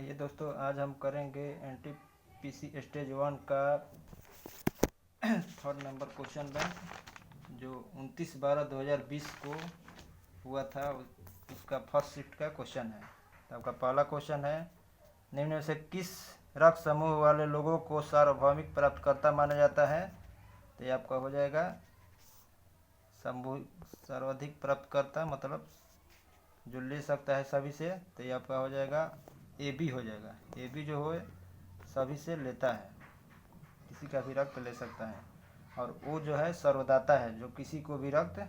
आइए दोस्तों, आज हम करेंगे एनटीपीसी स्टेज 1 का थर्ड नंबर क्वेश्चन बैंक जो 29/12/2020 को हुआ था। उसका फर्स्ट शिफ्ट का क्वेश्चन है। तो आपका पहला क्वेश्चन है, निम्न में से किस रक्त समूह वाले लोगों को सार्वभौमिक प्राप्तकर्ता माना जाता है? तो ये आपका हो जाएगा सर्वाधिक प्राप्तकर्ता, मतलब जो ले सकता है सभी से। तो ये आपका हो जाएगा ए बी हो जाएगा। ए बी जो हो सभी से लेता है, किसी का भी रक्त ले सकता है। और वो जो है सर्वदाता है, जो किसी को भी रक्त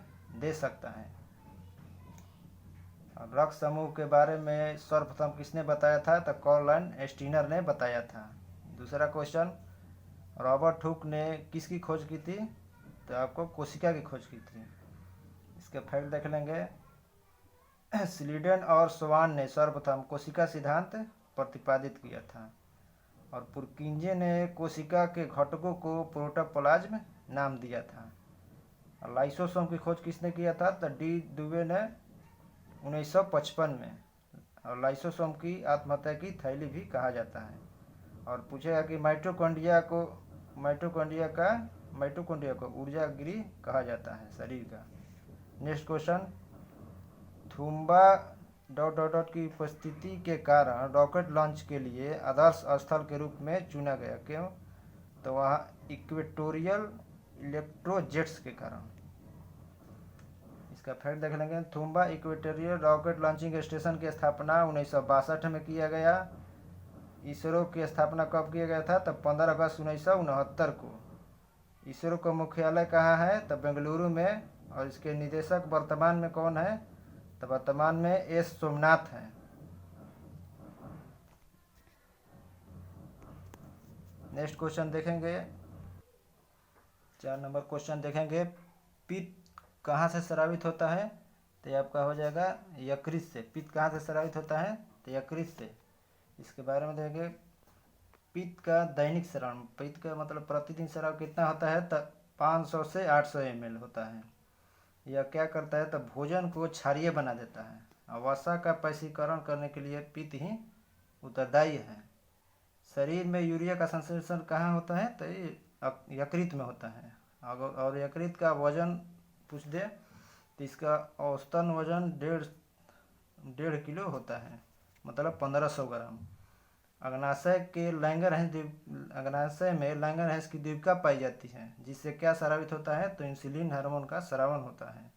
दे सकता है। और रक्त समूह के बारे में सर्वप्रथम किसने बताया था? तो कार्ल स्टीनर ने बताया था। दूसरा क्वेश्चन, रॉबर्ट हुक ने किसकी खोज की थी? तो आपको कोशिका की खोज की थी। इसके फैक्ट देख लेंगे। स्लीडन और स्वान ने सर्वप्रथम कोशिका सिद्धांत प्रतिपादित किया था। और पुरकिंजे ने कोशिका के घटकों को प्रोटोप्लाज्म नाम दिया था। और लाइसोसोम की खोज किसने किया था? तो डी दुबे ने 1955 में। और लाइसोसोम की आत्महत्या की थैली भी कहा जाता है। और पूछेगा कि माइटोकॉन्ड्रिया को ऊर्जा गृह कहा जाता है शरीर का। नेक्स्ट क्वेश्चन, थुम्बा की उपस्थिति के कारण रॉकेट लॉन्च के लिए आदर्श स्थल के रूप में चुना गया। क्यों? तो वहाँ इक्वेटोरियल इलेक्ट्रोजेट्स के कारण। इसका फैक्ट देख लेंगे। Thumba equatorial rocket launching station की स्थापना 1962 में किया गया। इसरो की स्थापना कब किया गया था? तो 15 अगस्त 1969 को। इसरो का मुख्यालय कहाँ है? तो बेंगलुरु में। और इसके निदेशक वर्तमान में कौन है? तो वर्तमान में एस सोमनाथ है। नेक्स्ट क्वेश्चन देखेंगे, 4 नंबर क्वेश्चन देखेंगे। पित्त कहाँ से स्रावित होता है? तो ये आपका हो जाएगा यकृत से। पित्त कहाँ से स्रावित होता है? तो यकृत से। इसके बारे में देखेंगे। पित्त का दैनिक स्राव, पित्त का मतलब प्रतिदिन स्राव कितना होता है? तो 500 से 800 ml होता है। यह क्या करता है? तो भोजन को क्षारीय बना देता है। वसा का पैसीकरण करने के लिए पित्त ही उत्तरदायी है। शरीर में यूरिया का संश्लेषण कहाँ होता है? तो ये यकृत में होता है। और यकृत का वजन पूछ दे तो इसका औसतन वजन 1.5 किलो होता है, मतलब 1500 ग्राम। अग्नाशय में लैंगरहैंस की द्वीपिका पाई जाती है, जिससे क्या स्रावित होता है? तो इंसुलिन हार्मोन का स्रावन होता है।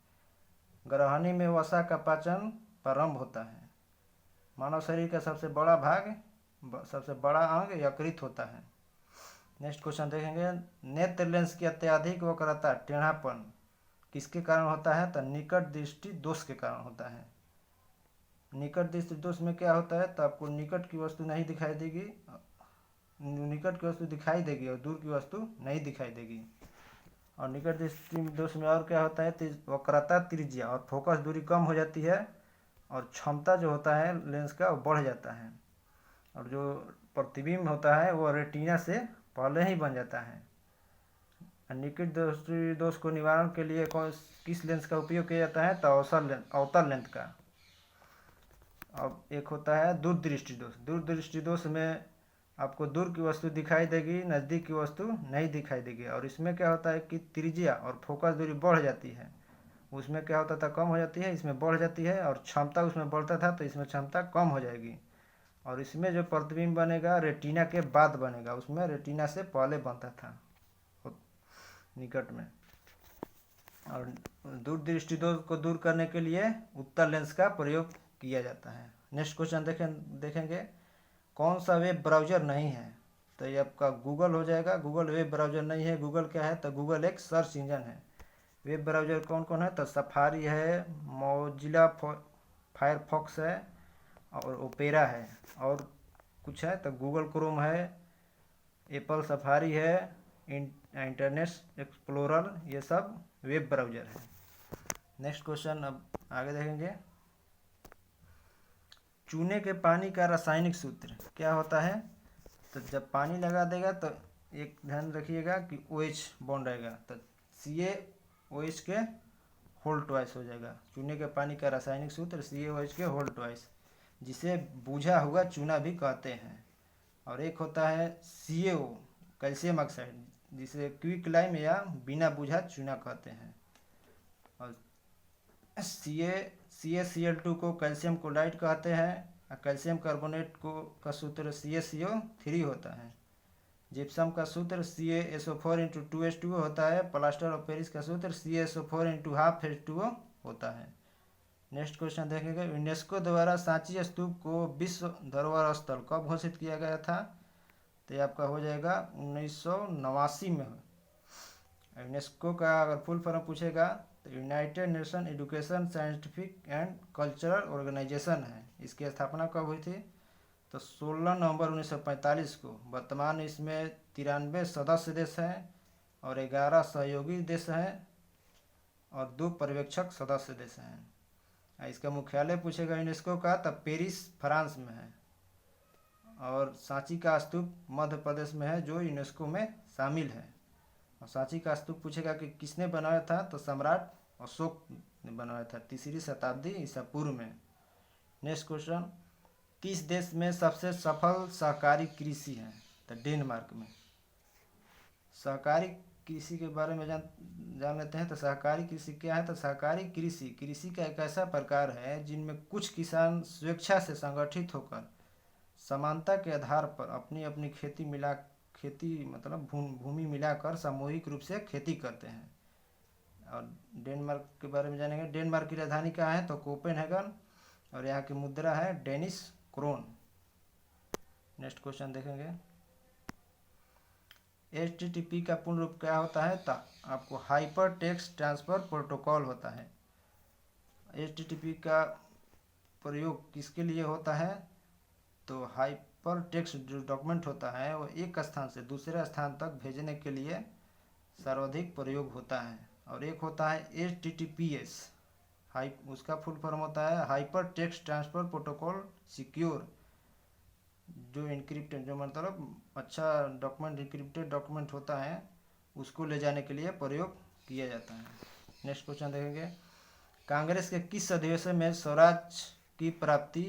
ग्रहणी में वसा का पाचन प्रारंभ होता है। मानव शरीर का सबसे बड़ा अंग यकृत होता है। नेक्स्ट क्वेश्चन देखेंगे। नेत्र लेंस की अत्यधिक वक्रता, टेढ़ापन किसके कारण होता है? तो निकट दृष्टि दोष के कारण होता है। निकट दृष्टि दोष में क्या होता है? तो आपको निकट की वस्तु नहीं दिखाई देगी, निकट की वस्तु दिखाई देगी और दूर की वस्तु नहीं दिखाई देगी। और निकट दृष्टि दोष में और क्या होता है? तो वक्रता, त्रिज्या और फोकस दूरी कम हो जाती है। और क्षमता जो होता है लेंस का वो बढ़ जाता है। और जो प्रतिबिंब होता है वो रेटिना से पहले ही बन जाता है। निकट दृष्टि दोष को निवारण के लिए किस लेंस का उपयोग किया जाता है? तो अवतल लेंस का। अब एक होता है दूरदृष्टि दोष। दूरदृष्टि दोष में आपको दूर की वस्तु दिखाई देगी, नज़दीक की वस्तु नहीं दिखाई देगी। और इसमें क्या होता है कि त्रिज्या और फोकस दूरी बढ़ जाती है। उसमें क्या होता था? कम हो जाती है, इसमें बढ़ जाती है। और क्षमता उसमें बढ़ता था तो इसमें क्षमता कम हो जाएगी। और इसमें जो प्रतिबिंब बनेगा रेटिना के बाद बनेगा, उसमें रेटिना से पहले बनता था निकट में। और दूरदृष्टि दोष को दूर करने के लिए उत्तल लेंस का प्रयोग किया जाता है। नेक्स्ट क्वेश्चन देखेंगे। कौन सा वेब ब्राउज़र नहीं है? तो ये आपका गूगल हो जाएगा। गूगल वेब ब्राउज़र नहीं है। गूगल क्या है? तो गूगल एक सर्च इंजन है। वेब ब्राउज़र कौन कौन है? तो सफारी है, मोजिला फायरफॉक्स है और ओपेरा है। और कुछ है तो गूगल क्रोम है, एप्पल सफारी है, इंटरनेट एक्सप्लोरर, ये सब वेब ब्राउज़र है। नेक्स्ट क्वेश्चन अब आगे देखेंगे। चूने के पानी का रासायनिक सूत्र क्या होता है? तो जब पानी लगा देगा तो एक ध्यान रखिएगा कि OH बॉन्ड रहेगा, तो CaOH के होल ट्वाइस हो जाएगा। चूने के पानी का रासायनिक सूत्र CaOH के होल ट्वाइस। जिसे बुझा हुआ चूना भी कहते हैं। और एक होता है CaO कैल्शियम ऑक्साइड, जिसे क्विक लाइम या बिना बुझा चूना कहते हैं। और CaCl2 को कैल्शियम क्लोराइड कहते हैं, और कैल्शियम कार्बोनेट को का सूत्र CaCO3 होता है। जिप्सम का सूत्र CaSO4 × 2H2O होता है। प्लास्टर ऑफ पेरिस का सूत्र CaSO4 × 12H2O होता है। नेक्स्ट क्वेश्चन देखेंगे, यूनेस्को द्वारा सांची स्तूप को विश्व धरोहर स्थल कब घोषित किया गया था? तो ये आपका हो जाएगा 1989 में। यूनेस्को का अगर फुल फॉर्म पूछेगा तो united nation education scientific and cultural organization है। इसकी स्थापना कब हुई थी? तो 16 नवंबर 1945 को। वर्तमान इसमें 93 सदस्य देश हैं और 11 सहयोगी देश हैं और 2 पर्यवेक्षक सदस्य देश हैं। इसका मुख्यालय पूछेगा यूनेस्को का, तब पेरिस फ्रांस में है। और सांची का स्तूप मध्य प्रदेश में है, जो यूनेस्को में शामिल है। और सांची का स्तूप पूछेगा कि किसने बनाया था? तो सम्राट अशोक ने बनाया था 3री शताब्दी ईसा पूर्व में। नेक्स्ट क्वेश्चन, किस देश में सबसे सफल सहकारी कृषि है? तो डेनमार्क में। सहकारी कृषि के बारे में जान लेते हैं। तो सहकारी कृषि क्या है? तो सहकारी कृषि का एक ऐसा प्रकार है जिनमें कुछ किसान स्वेच्छा से संगठित होकर समानता के आधार पर अपनी अपनी खेती मतलब भूमि मिलाकर सामूहिक रूप से खेती करते हैं। और डेनमार्क के बारे में जानेंगे। डेनमार्क की राजधानी कहाँ है? तो कोपेनहेगन। और यहाँ की मुद्रा है डेनिश क्रोन। नेक्स्ट क्वेश्चन देखेंगे, HTTP का पूर्ण रूप क्या होता है? तो आपको हाइपर टेक्स्ट ट्रांसफर प्रोटोकॉल होता है। HTTP का प्रयोग किसके लिए होता है? तो हाइपर टेक्स्ट जो डॉक्यूमेंट होता है वो एक स्थान से दूसरे स्थान तक भेजने के लिए सर्वाधिक प्रयोग होता है। और एक होता है HTTPS, उसका फुल फॉर्म होता है hyper text transfer protocol secure, जो इनक्रिप्टेड जो मतलब अच्छा डॉक्यूमेंट इनक्रिप्टेड डॉक्यूमेंट होता है उसको ले जाने के लिए प्रयोग किया जाता है। नेक्स्ट क्वेश्चन देखेंगे, कांग्रेस के किस अधिवेशन में स्वराज की प्राप्ति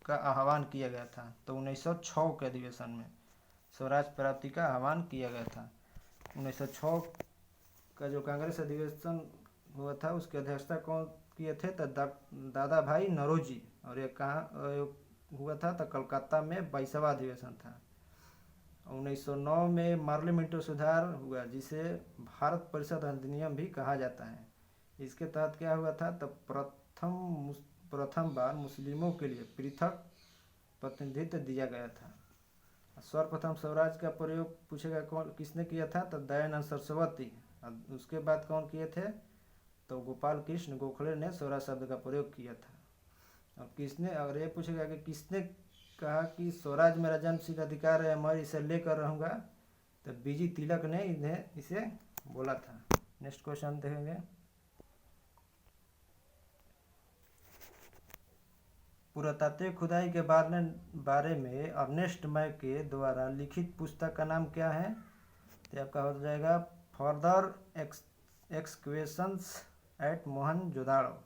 का आह्वान किया गया था? तो 1906 के अधिवेशन में स्वराज प्राप्ति का आह्वान किया गया था। 1906 का जो कांग्रेस अधिवेशन हुआ था उसकी अध्यक्षता कौन किए थे? तो दादा भाई नौरोजी। और ये कहाँ हुआ था? तो कलकत्ता में 22वां अधिवेशन था। 1909 में पार्लियामेंट्री सुधार हुआ जिसे भारत परिषद अधिनियम भी कहा जाता है। इसके तहत क्या हुआ था? तो प्रथम बार मुस्लिमों के लिए पृथक प्रतिनिधित्व दिया गया था। सर्वप्रथम स्वराज का प्रयोग पूछेगा कौन किसने किया था? तो दयानंद सरस्वती। उसके बाद कौन किए थे? तो गोपाल कृष्ण गोखले ने स्वराज शब्द का प्रयोग किया था। और किसने, अगर ये पूछेगा कि किसने कहा कि स्वराज मेरा जन्मसिद्ध अधिकार है, मैं इसे लेकर रहूँगा, तो बीजी तिलक ने इसे बोला था। नेक्स्ट क्वेश्चन देखेंगे, पुरातात्विक खुदाई के बारे में अर्नेस्ट मैक के द्वारा लिखित पुस्तक का नाम क्या है? तो आपका हो जाएगा further excavations at Mohenjodaro.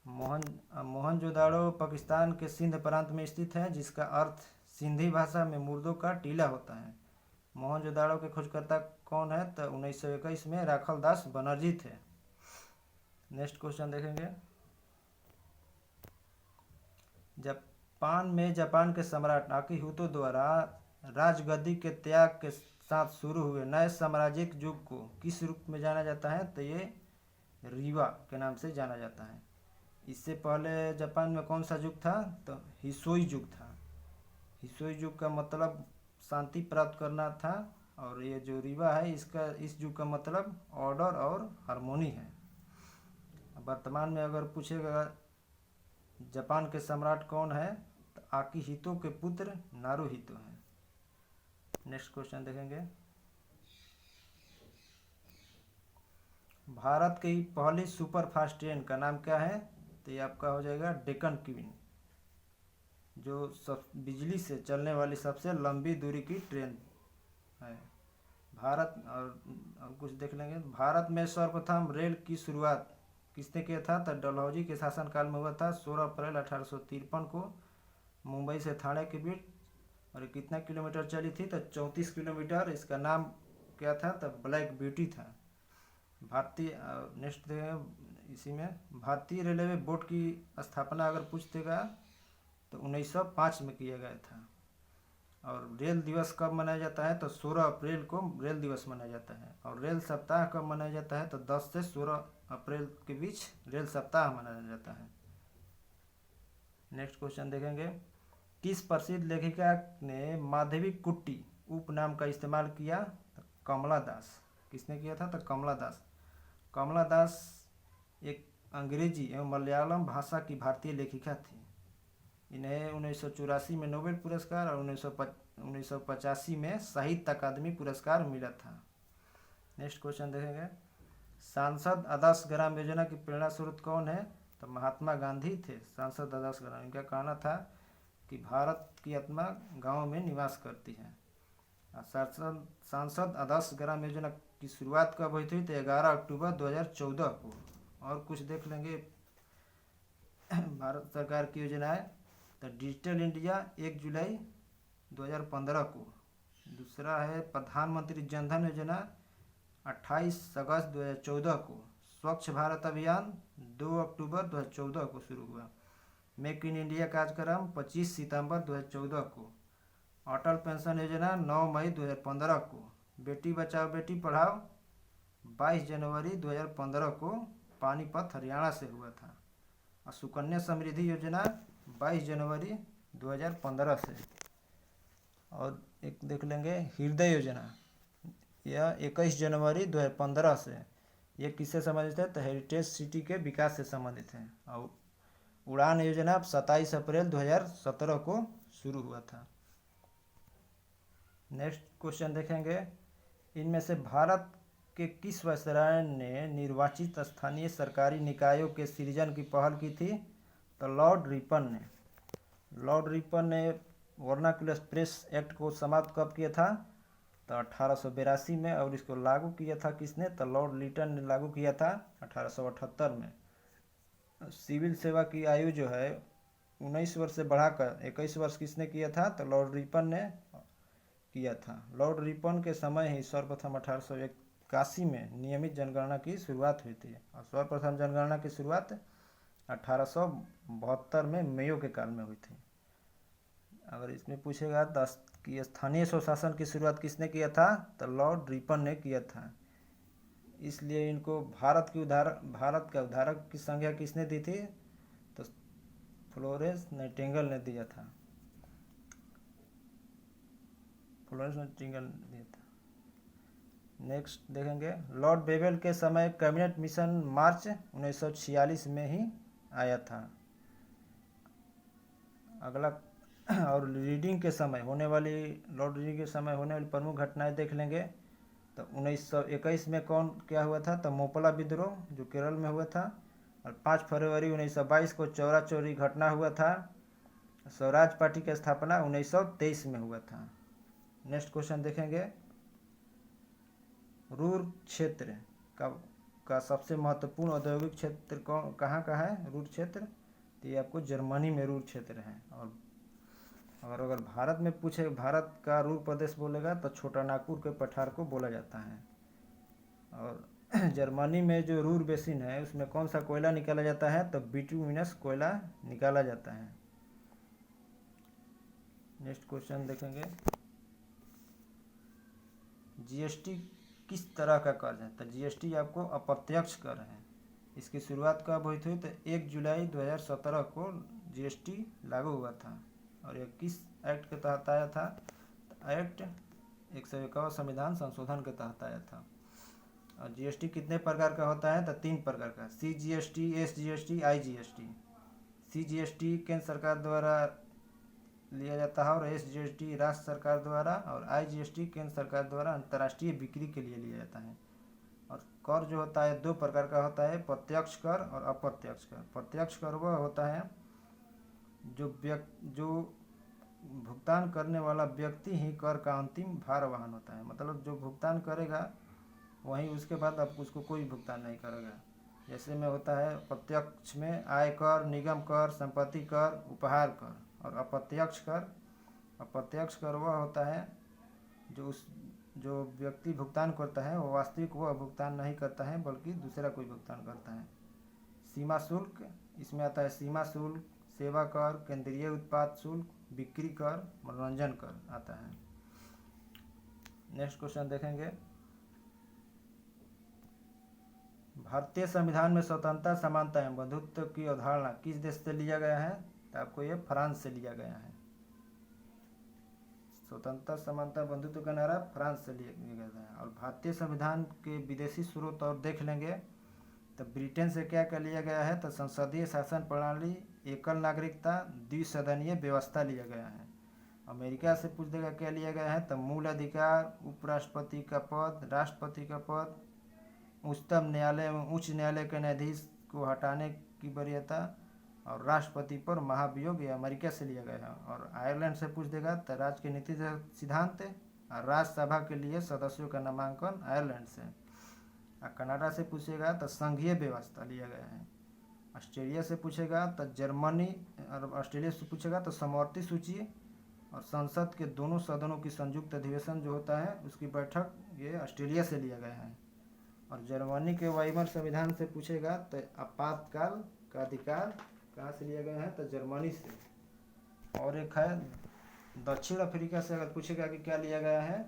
Mohenjodaro Pakistan के सिंध प्रांत में स्थित है, जिसका अर्थ सिंधी भाषा में मुर्दों का टीला होता है। मोहनजोदाड़ो के खोजकर्ता कौन है? तो 1921 में राखल दास बनर्जी थे। नेक्स्ट क्वेश्चन देखेंगे, जापान के सम्राट आकिहितो द्वारा राजगद्दी के त्याग के साथ शुरू हुए नए साम्राज्यिक युग को किस रूप में जाना जाता है? तो ये रीवा के नाम से जाना जाता है। इससे पहले जापान में कौन सा युग था? तो हिसोई युग था। हिसोई युग का मतलब शांति प्राप्त करना था। और ये जो रीवा है इस युग का मतलब ऑर्डर और हार्मोनी है। वर्तमान में अगर पूछेगा जापान के सम्राट कौन है? तो आकिहितो के पुत्र नारुहितो हैं। नेक्स्ट क्वेश्चन देखेंगे, भारत की पहली सुपरफास्ट ट्रेन का नाम क्या है? तो ये आपका हो जाएगा डेक्कन क्वीन, जो बिजली से चलने वाली सबसे लंबी दूरी की ट्रेन है। भारत और कुछ देख लेंगे, भारत में सर्वप्रथम रेल की शुरुआत किसने किया था? तो डलहौजी के शासनकाल में हुआ था 16 अप्रैल 1853 को मुंबई से थाने के बीच। और कितना किलोमीटर चली थी? तो 34 किलोमीटर। इसका नाम क्या था? तो ब्लैक ब्यूटी था। भारतीय नेक्स्ट इसी में भारतीय रेलवे बोर्ड की स्थापना अगर पूछतेगा तो 1905 में किया गया था। और रेल दिवस कब मनाया जाता है? तो 16 अप्रैल को रेल दिवस मनाया जाता है। और रेल सप्ताह कब मनाया जाता है? तो 10 से 16 अप्रैल के बीच रेल सप्ताह मनाया जाता है। नेक्स्ट क्वेश्चन देखेंगे, किस प्रसिद्ध लेखिका ने माधवी कुट्टी उपनाम का इस्तेमाल किया? तो कमला दास। किसने किया था? तो कमला दास। कमला दास एक अंग्रेजी एवं मलयालम भाषा की भारतीय लेखिका थी। इन्हें 1984 में नोबेल पुरस्कार और 1985 में साहित्य अकादमी पुरस्कार मिला था। नेक्स्ट क्वेश्चन देखेंगे, सांसद आदर्श ग्राम योजना की प्रेरणा स्रोत कौन है? तो महात्मा गांधी थे सांसद आदर्श ग्राम। इनका कहना था कि भारत की आत्मा गाँव में निवास करती है। सांसद आदर्श ग्राम योजना की शुरुआत कब हुई थी? तो 11 अक्टूबर 2014 को। और कुछ देख लेंगे भारत सरकार की योजनाएं। तो डिजिटल इंडिया 1 जुलाई 2015 को। दूसरा है प्रधानमंत्री जनधन योजना 28 अगस्त 2014 को। स्वच्छ भारत अभियान 2 अक्टूबर 2014 को शुरू हुआ। मेक इन इंडिया कार्यक्रम 25 सितंबर 2014 को। अटल पेंशन योजना 9 मई 2015 को। बेटी बचाओ बेटी पढ़ाओ 22 जनवरी 2015 को पानीपत हरियाणा से हुआ था। और सुकन्या समृद्धि योजना 22 जनवरी 2015 से। और एक देख लेंगे हृदय योजना, यह 21 जनवरी 2015 से। ये किससे संबंधित है? तो हेरिटेज सिटी के विकास से संबंधित है। और उड़ान योजना 27 अप्रैल 2017 को शुरू हुआ था। नेक्स्ट क्वेश्चन देखेंगे, इनमें से भारत के किस वायसराय ने निर्वाचित स्थानीय सरकारी निकायों के सृजन की पहल की थी? तो लॉर्ड रिपन ने। लॉर्ड रिपन ने वर्नाक्युलर प्रेस एक्ट को समाप्त कब किया था? तो 1882 में। और इसको लागू किया था किसने? तो लॉर्ड लिटन ने लागू किया था 1878 में। सिविल सेवा की आयु जो है 19 वर्ष से बढ़ाकर 21 वर्ष किसने किया था? तो लॉर्ड रिपन ने किया था। लॉर्ड रिपन के समय ही सर्वप्रथम 1881 में नियमित जनगणना की शुरुआत हुई थी। और सर्वप्रथम जनगणना की शुरुआत 1872 में मेयो के काल में हुई थी। अगर इसमें पूछेगा कि स्थानीय स्वशासन की शुरुआत किसने किया था? तो लॉर्ड रिपन ने किया था। इसलिए इनको भारत का उद्धारक की संज्ञा किसने दी थी? तो फ्लोरेंस नाइटिंगेल ने दिया था। फ्लोरेंस नाइटिंगेल ने दिया था। नेक्स्ट देखेंगे, लॉर्ड बेवेल के समय कैबिनेट मिशन मार्च 1946 में ही आया था। अगला और रीडिंग के समय होने वाली लॉर्ड रीडिंग के समय होने वाली प्रमुख घटनाएं देख लेंगे। तो 1921 में क्या हुआ था? तो मोपला विद्रोह जो केरल में हुआ था। और 5 फरवरी 1922 को चौरा चौरी घटना हुआ था। स्वराज पार्टी की स्थापना 1923 में हुआ था। नेक्स्ट क्वेश्चन देखेंगे, रूर क्षेत्र का सबसे महत्वपूर्ण औद्योगिक क्षेत्र कहाँ का है? रूर क्षेत्र। तो ये आपको जर्मनी में रूर क्षेत्र है। और अगर भारत में पूछे भारत का रूर प्रदेश बोलेगा तो छोटा नागपुर के पठार को बोला जाता है। और जर्मनी में जो रूर बेसिन है उसमें कौन सा कोयला निकाला जाता है? तो बिटुमिनस कोयला निकाला जाता है। नेक्स्ट क्वेश्चन देखेंगे, जीएसटी किस तरह का कर है? तो जीएसटी आपको अप्रत्यक्ष कर है। इसकी शुरुआत कब हुई थी? तो 1 जुलाई 2017 को जीएसटी लागू हुआ था। और यह किस एक्ट के तहत आया था? तो एक्ट 151 संविधान संशोधन के तहत आया था। और जीएसटी कितने प्रकार का होता है? तो 3 प्रकार का, सीजीएसटी, एसजीएसटी, आईजीएसटी। सीजीएसटी केंद्र सरकार द्वारा लिया जाता है और एसजीएसटी राज्य सरकार द्वारा, और आईजीएसटी केंद्र सरकार द्वारा अंतर्राष्ट्रीय बिक्री के लिए लिया जाता है। और कर जो होता है 2 प्रकार का होता है, प्रत्यक्ष कर और अप्रत्यक्ष कर। प्रत्यक्ष कर वह होता है जो भुगतान करने वाला व्यक्ति ही कर का अंतिम भार वहन होता है। मतलब जो भुगतान करेगा वहीं उसके बाद अब उसको कोई भुगतान नहीं करेगा। जैसे में होता है प्रत्यक्ष में आय कर, निगम कर, संपत्ति कर, उपहार कर। और अप्रत्यक्ष कर वह होता है जो व्यक्ति भुगतान करता है वो वास्तविक वह भुगतान नहीं करता है बल्कि दूसरा कोई भुगतान करता है। सीमा शुल्क, इसमें आता है सीमा शुल्क, सेवा कर, केंद्रीय उत्पाद शुल्क, बिक्री कर, मनोरंजन कर आता है। नेक्स्ट क्वेश्चन देखेंगे, भारतीय संविधान में स्वतंत्रता, समानता एवं बंधुत्व की अवधारणा किस देश से लिया गया है? तो आपको ये फ्रांस से लिया गया है। स्वतंत्रता, समानता, बंधुत्व का नारा फ्रांस से लिया गया है। और भारतीय संविधान के विदेशी स्रोत और देख लेंगे तो ब्रिटेन से क्या क्या लिया गया है? तो संसदीय शासन प्रणाली, एकल नागरिकता, द्विसदनीय व्यवस्था लिया गया है। अमेरिका से पूछ देगा क्या लिया गया है? तो मूल अधिकार, उपराष्ट्रपति का पद, राष्ट्रपति का पद, उच्चतम न्यायालय एवं उच्च न्यायालय के न्यायाधीश को हटाने की वरीयता और राष्ट्रपति पर महाभियोग, ये अमेरिका से लिया गया है। और आयरलैंड से पूछ देगा तो राज्य के नीति सिद्धांत और राज्यसभा के लिए सदस्यों का नामांकन आयरलैंड से। और कनाडा से पूछेगा तो संघीय व्यवस्था लिया गया है। ऑस्ट्रेलिया से पूछेगा तो जर्मनी, और ऑस्ट्रेलिया से पूछेगा तो समवर्ती सूची और संसद के दोनों सदनों की संयुक्त अधिवेशन जो होता है उसकी बैठक, ये ऑस्ट्रेलिया से लिया गया है। और जर्मनी के वाइमर संविधान से पूछेगा तो आपातकाल का अधिकार कहाँ से लिया गया है? तो जर्मनी से। और एक है दक्षिण अफ्रीका से, अगर पूछेगा कि क्या लिया गया है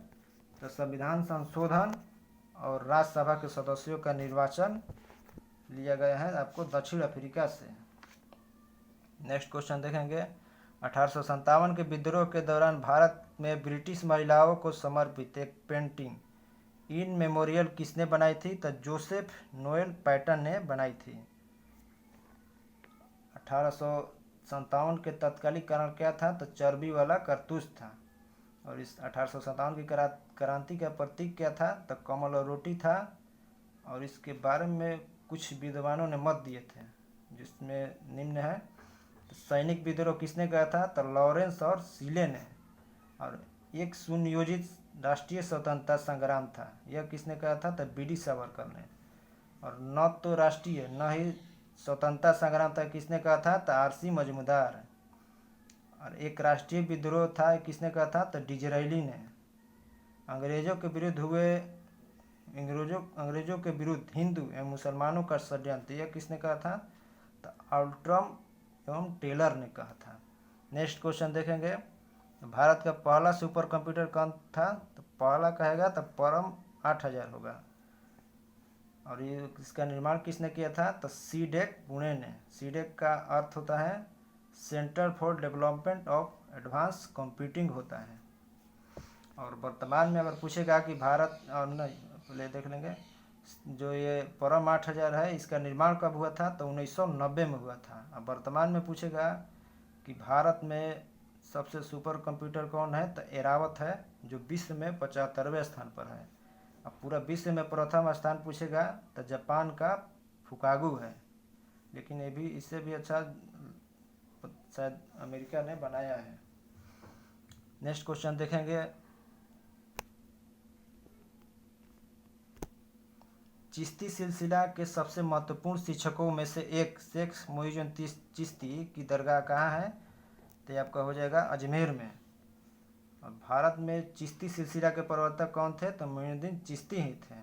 तो संविधान संशोधन और राज्यसभा के सदस्यों का निर्वाचन लिया गया है आपको दक्षिण अफ्रीका से। नेक्स्ट क्वेश्चन देखेंगे, 1857 के विद्रोह के दौरान भारत में ब्रिटिश महिलाओं को समर्पित एक पेंटिंग इन मेमोरियल किसने बनाई थी? तो जोसेफ नोएल पैटन ने बनाई थी। 1857 के तत्कालिक कारण क्या था? तो चर्बी वाला कारतूस था। और इस 1857 की क्रांति का प्रतीक क्या था? तो कमल और रोटी था। और इसके बारे में कुछ विद्वानों ने मत दिए थे, जिसमें निम्न है, तो सैनिक विद्रोह किसने किया था? तो लॉरेंस और सीले ने। और एक सुनियोजित राष्ट्रीय स्वतंत्रता संग्राम था, यह किसने कहा था? तो बी डी सावरकर ने। और न तो राष्ट्रीय न ही स्वतंत्रता संग्राम था, किसने कहा था? तो आर सी मजूमदार। और एक राष्ट्रीय विद्रोह था, किसने कहा था? तो डिजरायली ने। अंग्रेजों के विरुद्ध हिंदू एवं मुसलमानों का षड्यंत्र, यह किसने कहा था? तो आल्ट्रम एवं टेलर ने कहा था। नेक्स्ट क्वेश्चन देखेंगे, भारत का पहला सुपर कंप्यूटर कौन था? तो पहला कहेगा तो परम 8000 होगा। और ये इसका निर्माण किसने किया था? तो सीडेक पुणे ने। सीडेक का अर्थ होता है centre for development of advance computing होता है। और वर्तमान में अगर पूछेगा कि भारत, और नहीं पहले देख लेंगे, जो ये परम 8000 है इसका निर्माण कब हुआ था? तो 1990 में हुआ था। अब वर्तमान में पूछेगा कि भारत में सबसे सुपर कंप्यूटर कौन है? तो एरावत है, जो विश्व में 75वें स्थान पर है। अब पूरा विश्व में प्रथम स्थान पूछेगा तो जापान का फुकागू है, लेकिन ये भी इससे भी अच्छा शायद अमेरिका ने बनाया है। नेक्स्ट क्वेश्चन देखेंगे, चिश्ती सिलसिला के सबसे महत्वपूर्ण शिक्षकों में से एक शेख मोइनुद्दीन चिश्ती की दरगाह कहाँ है? तो ये आपका हो जाएगा अजमेर में। और भारत में चिश्ती सिलसिला के प्रवर्तक कौन थे? तो मोइनुद्दीन चिश्ती ही थे।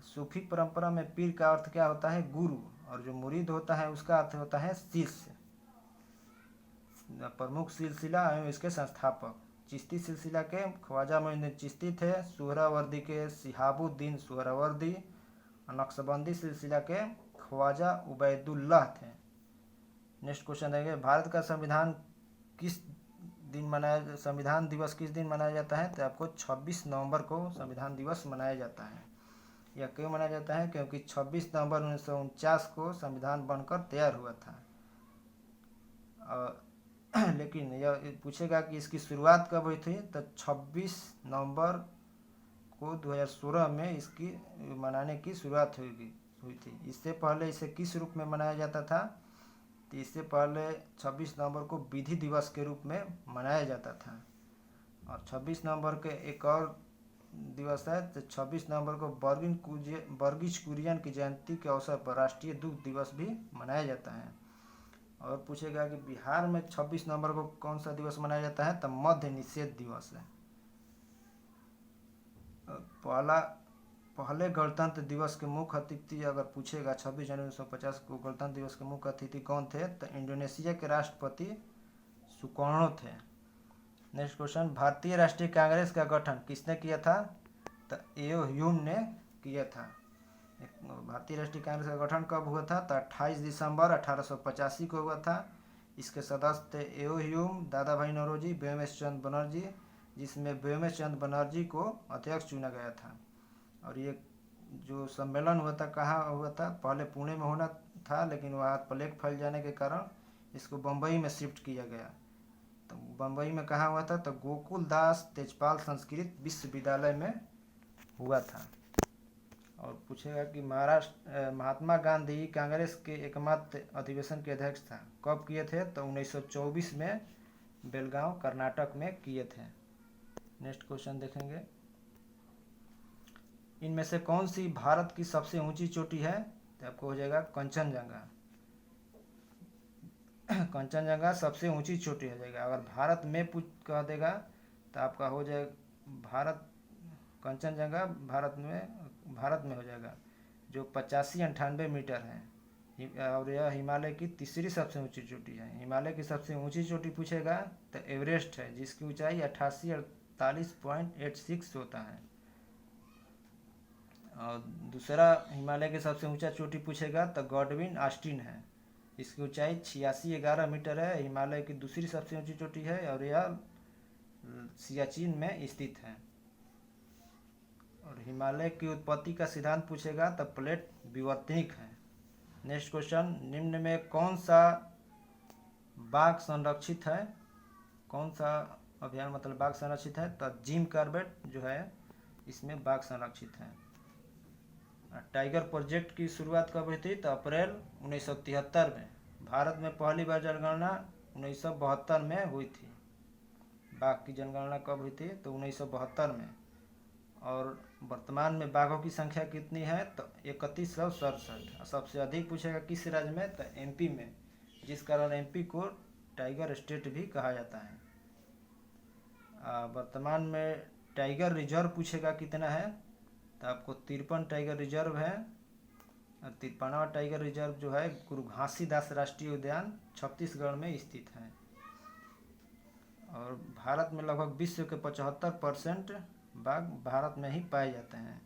सूफी परंपरा में पीर का अर्थ क्या होता है? गुरु। और जो मुरीद होता है उसका अर्थ होता है शिष्य, प्रमुख सिलसिला एवं इसके संस्थापक। चिश्ती सिलसिला के ख्वाजा मोइनुद्दीन चिश्ती थे, सुहरावर्दी के शिहाबुद्दीन सुहरावर्दी, नक्शबंदी सिलसिला के ख्वाजा उबैदुल्लाह थे। नेक्स्ट क्वेश्चन देंगे, भारत का संविधान दिवस किस दिन मनाया जाता है? तो आपको 26 नवंबर को संविधान दिवस मनाया जाता है। यह क्यों मनाया जाता है? क्योंकि 26 नवंबर 1949 को संविधान बनकर तैयार हुआ था। लेकिन यह पूछेगा कि इसकी शुरुआत कब हुई थी? तो 26 नवंबर को 2016 में इसकी मनाने की शुरुआत हुई थी। इससे पहले इसे किस रूप में मनाया जाता था? तो इससे पहले 26 नवंबर को विधि दिवस के रूप में मनाया जाता था। और 26 नवंबर के एक और दिवस है? तो 26 नवंबर को वर्गीज कुरियन की जयंती के अवसर पर राष्ट्रीय दुग्ध दिवस भी मनाया जाता है। और पूछेगा कि बिहार में 26 नवंबर को कौन सा दिवस मनाया जाता है? तो मद्य निषेध दिवस है। पहले गणतंत्र दिवस के मुख्य अतिथि अगर पूछेगा 26 जनवरी 1950 को गणतंत्र दिवस के मुख्य अतिथि कौन थे? तो इंडोनेशिया के राष्ट्रपति सुकर्णो थे। नेक्स्ट क्वेश्चन, भारतीय राष्ट्रीय कांग्रेस का गठन किसने किया था? तो एओ ह्यूम ने किया था। भारतीय राष्ट्रीय कांग्रेस का गठन कब हुआ था? तो 28 दिसंबर 1885 को हुआ था। इसके सदस्य थे एओ ह्यूम, दादा भाई नौरोजी, व्योमेश चंद्र बनर्जी, जिसमें व्योमेश चंद्र बनर्जी को अध्यक्ष चुना गया था। और ये जो सम्मेलन हुआ था कहाँ हुआ था? पहले पुणे में होना था, लेकिन वहाँ प्लेग फैल जाने के कारण इसको बम्बई में शिफ्ट किया गया। तो बम्बई में कहाँ हुआ था? तो गोकुल दास तेजपाल संस्कृत विश्वविद्यालय में हुआ था। और पूछेगा कि महात्मा गांधी कांग्रेस के एकमात्र अधिवेशन के अध्यक्ष था, कब किए थे? तो 1924 में बेलगांव कर्नाटक में किए थे। नेक्स्ट क्वेश्चन देखेंगे, इनमें से कौन सी भारत की सबसे ऊंची चोटी है? तो आपको हो जाएगा कंचनजंगा। कंचनजंगा सबसे ऊंची चोटी हो जाएगा। अगर भारत में कह देगा तो आपका हो जाएगा भारत कंचनजंगा भारत में हो जाएगा, जो 85-98 मीटर है। और यह हिमालय की तीसरी सबसे ऊंची चोटी है। हिमालय की सबसे ऊंची चोटी पूछेगा तो एवरेस्ट है, जिसकी ऊंचाई 8848.86 होता है। और दूसरा हिमालय की सबसे ऊंचा चोटी पूछेगा तो गॉडविन ऑस्टिन है, इसकी ऊंचाई 8611 मीटर है। हिमालय की दूसरी सबसे ऊंची चोटी है और यह सियाचिन में स्थित है। और हिमालय की उत्पत्ति का सिद्धांत पूछेगा तो प्लेट विवर्तनिक है। नेक्स्ट क्वेश्चन, निम्न में कौन सा बाघ संरक्षित है? कौन सा अभियान मतलब बाघ संरक्षित है? तो जिम कॉर्बेट जो है इसमें बाघ संरक्षित है। टाइगर प्रोजेक्ट की शुरुआत कब हुई थी? तो अप्रैल 1973 में। भारत में पहली बार जनगणना 1972 में हुई थी। बाघ की जनगणना कब हुई थी? तो 1972 में। और वर्तमान में बाघों की संख्या कितनी है? तो 3167। सबसे अधिक पूछेगा किस राज्य में? तो एमपी में, जिस कारण एमपी को टाइगर स्टेट भी कहा जाता है। वर्तमान में टाइगर रिजर्व पूछेगा कितना है? तो आपको 53 टाइगर रिजर्व है। 53वां टाइगर रिजर्व जो है गुरु घासीदास राष्ट्रीय उद्यान छत्तीसगढ़ में स्थित है। और भारत में लगभग विश्व के 75% बाघ भारत में ही पाए जाते हैं।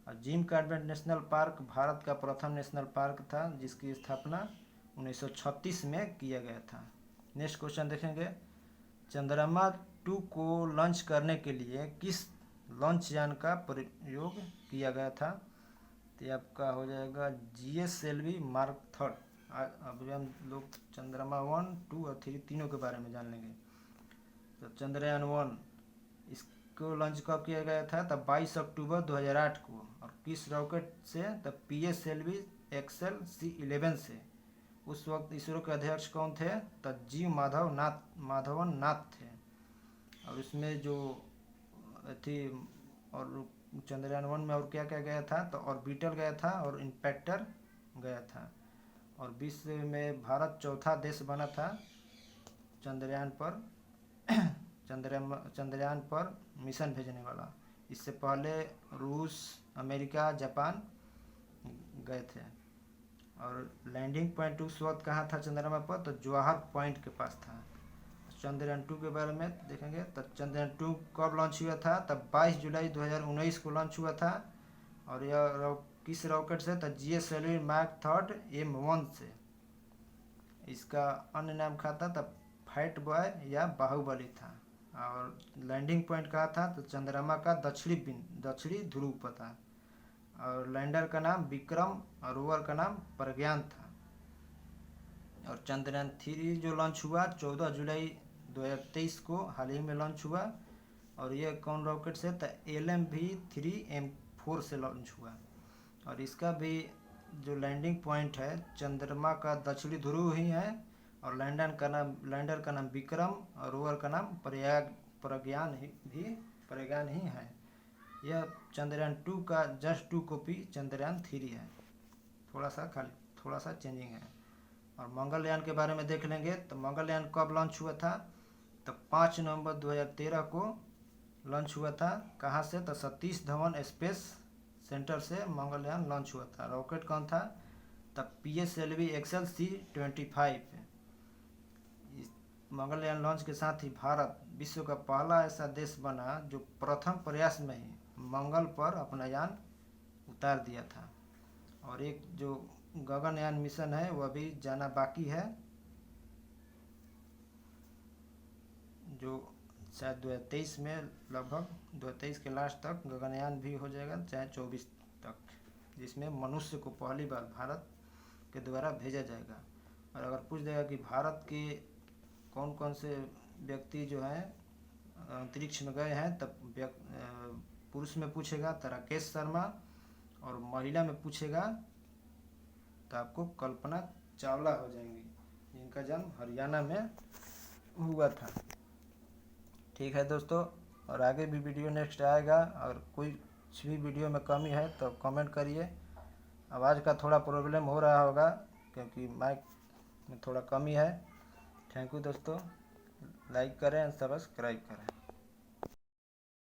और Jim Corbett national park Bharat का प्रथम नेशनल पार्क था, जिसकी स्थापना 1936 में किया गया था। नेक्स्ट क्वेश्चन देखेंगे, चंद्रमा 2 को लॉन्च करने के लिए किस लॉन्च यान का प्रयोग किया गया था? तो आपका हो जाएगा GSLV मार्क 3। अभी हम लोग चंद्रमा 1, 2 और 3 तीनों के बारे में जान लेंगे। तो चंद्रयान 1 इसको लॉन्च कब किया गया था? तब 22 अक्टूबर 2008 को। और किस रॉकेट से? तब PSLV XL C11 से। उस वक्त इसरो के अध्यक्ष कौन थे? तब जी माधवन नाथ थे। और इसमें जो थी, और चंद्रयान 1 में और क्या क्या गया था? तो ऑर्बिटर गया था और इम्पैक्टर गया था। और विश्व में भारत चौथा देश बना था चंद्रयान पर मिशन भेजने वाला। इससे पहले रूस, अमेरिका, जापान गए थे। और लैंडिंग पॉइंट उस वक्त कहाँ था चंद्रमा पर? तो जवाहर पॉइंट के पास था। चंद्रयान 2 के बारे में देखेंगे तो चंद्रयान 2 कब लॉन्च हुआ था? तब 22 जुलाई 2019 को लॉन्च हुआ था। और यह किस रॉकेट से? तो GSLV मार्क 3 M1 से। इसका अन्य नाम कहा था तब फाइट बॉय या बाहुबली था। और लैंडिंग पॉइंट कहा था? तो चंद्रमा का दक्षिणी ध्रुव पर था। और लैंडर का नाम विक्रम और रोवर का नाम प्रज्ञान था। और चंद्रयान 3 जो लॉन्च हुआ 14 जुलाई 2023 को, हाल ही में लॉन्च हुआ। और यह कौन रॉकेट से? तो LMV-3 M4 से लॉन्च हुआ। और इसका भी जो लैंडिंग पॉइंट है चंद्रमा का दक्षिणी ध्रुव ही है। और लैंडर का नाम विक्रम और रोवर का नाम प्रज्ञान ही है। यह चंद्रयान 2 का जस्ट 2 कॉपी चंद्रयान 3 है, थोड़ा सा चेंजिंग है। और मंगलयान के बारे में देख लेंगे तो मंगलयान कब लॉन्च हुआ था, तो 5 नवंबर 2013 को लॉन्च हुआ था। कहाँ से, तो सतीश धवन स्पेस सेंटर से मंगलयान लॉन्च हुआ था। रॉकेट कौन था, तब PSLV XL-C-25। इस मंगलयान लॉन्च के साथ ही भारत विश्व का पहला ऐसा देश बना जो प्रथम प्रयास में ही मंगल पर अपना यान उतार दिया था। और एक जो गगनयान मिशन है वह भी जाना बाकी है, जो शायद 2023 में, लगभग 2023 के लास्ट तक गगनयान भी हो जाएगा, चाहे 24 तक, जिसमें मनुष्य को पहली बार भारत के द्वारा भेजा जाएगा। और अगर पूछ देगा कि भारत के कौन कौन से व्यक्ति जो हैं अंतरिक्ष में गए हैं, तब पुरुष में पूछेगा तो राकेश शर्मा, और महिला में पूछेगा तो आपको कल्पना चावला हो जाएंगी, जिनका जन्म हरियाणा में हुआ था। ठीक है दोस्तों, और आगे भी वीडियो नेक्स्ट आएगा। और कुछ भी वीडियो में कमी है तो कमेंट करिए। आवाज़ का थोड़ा प्रॉब्लम हो रहा होगा क्योंकि माइक में थोड़ा कमी है। थैंक यू दोस्तों, लाइक करें, सब्सक्राइब करें।